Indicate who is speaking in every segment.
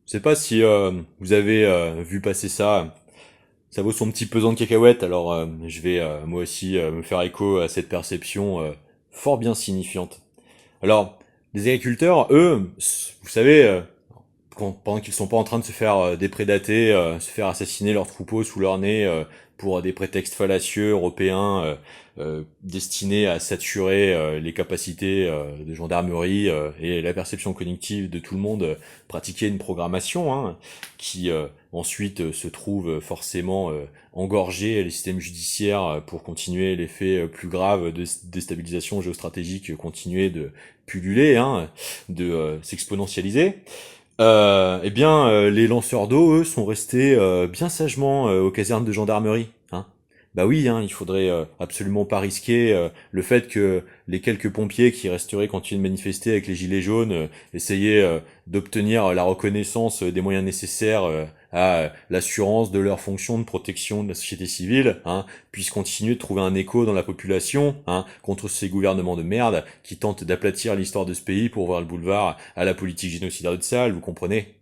Speaker 1: Je sais pas si vous avez vu passer ça. Ça vaut son petit pesant de cacahuètes, alors je vais moi aussi me faire écho à cette perception fort bien signifiante. Alors, les agriculteurs, eux, vous savez, pendant qu'ils sont pas en train de se faire déprédater, se faire assassiner leurs troupeaux sous leur nez pour des prétextes fallacieux européens destinés à saturer les capacités de gendarmerie et la perception cognitive de tout le monde, pratiquer une programmation qui ensuite se trouve forcément engorger les systèmes judiciaires pour continuer les faits plus graves de déstabilisation géostratégique, continuer de pulluler, de s'exponentialiser. Les lanceurs d'eau, eux, sont restés bien sagement aux casernes de gendarmerie. Bah oui, il faudrait absolument pas risquer le fait que les quelques pompiers qui resteraient continuer de manifester avec les gilets jaunes, essayer d'obtenir la reconnaissance des moyens nécessaires à l'assurance de leur fonction de protection de la société civile, puissent continuer de trouver un écho dans la population contre ces gouvernements de merde qui tentent d'aplatir l'histoire de ce pays pour ouvrir le boulevard à la politique génocidaire de Sall, vous comprenez?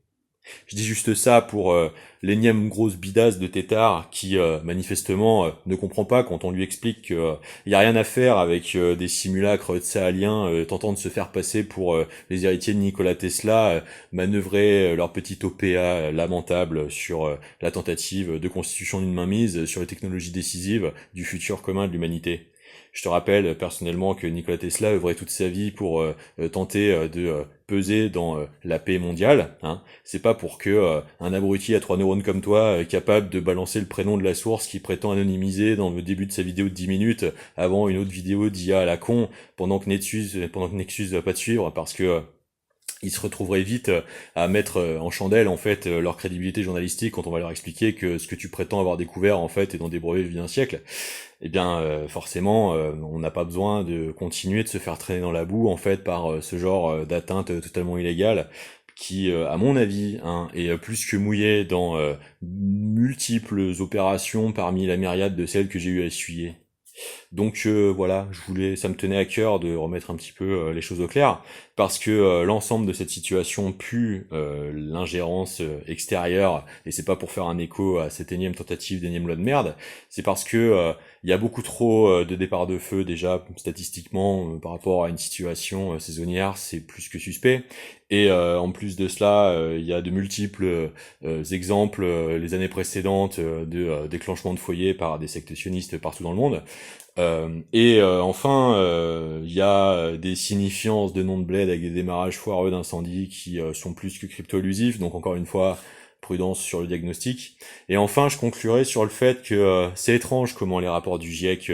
Speaker 1: Je dis juste ça pour l'énième grosse bidasse de tétard qui manifestement ne comprend pas quand on lui explique que y a rien à faire avec des simulacres de sahéliens tentant de se faire passer pour les héritiers de Nikola Tesla, manœuvrer leur petite OPA lamentable sur la tentative de constitution d'une mainmise sur les technologies décisives du futur commun de l'humanité. Je te rappelle personnellement que Nikola Tesla œuvrait toute sa vie pour tenter de peser dans la paix mondiale. C'est pas pour que un abruti à 3 neurones comme toi, capable de balancer le prénom de la source qui prétend anonymiser dans le début de sa vidéo de 10 minutes, avant une autre vidéo d'IA à la con, pendant que Nexus va pas te suivre, parce que ils se retrouveraient vite à mettre en chandelle en fait leur crédibilité journalistique quand on va leur expliquer que ce que tu prétends avoir découvert en fait est dans des brevets vieux d'un siècle. Eh bien forcément on n'a pas besoin de continuer de se faire traîner dans la boue en fait par ce genre d'atteinte totalement illégale qui à mon avis est plus que mouillé dans multiples opérations parmi la myriade de celles que j'ai eu à essuyer. Donc voilà, ça me tenait à cœur de remettre un petit peu les choses au clair, parce que l'ensemble de cette situation pue l'ingérence extérieure, et c'est pas pour faire un écho à cette énième tentative d'énième loi de merde, c'est parce que il y a beaucoup trop de départs de feu déjà statistiquement par rapport à une situation saisonnière, c'est plus que suspect. Et en plus de cela, il y a de multiples exemples les années précédentes de déclenchement de foyers par des sectes sionistes partout dans le monde. Enfin, il y a des signifiances de noms de bled avec des démarrages foireux d'incendie qui sont plus que crypto-élusifs, donc encore une fois, prudence sur le diagnostic. Et enfin, je conclurai sur le fait que c'est étrange comment les rapports du GIEC,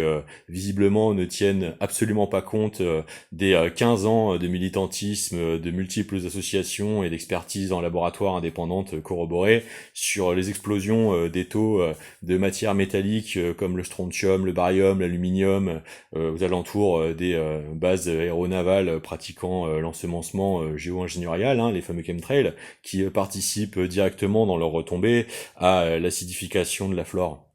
Speaker 1: visiblement, ne tiennent absolument pas compte des 15 ans de militantisme de multiples associations et d'expertise en laboratoire indépendante corroborées sur les explosions des taux de matières métalliques comme le strontium, le barium, l'aluminium aux alentours des bases aéronavales pratiquant l'ensemencement géo-ingénierial, les fameux chemtrails, qui participent directement dans leur retombée à l'acidification de la flore.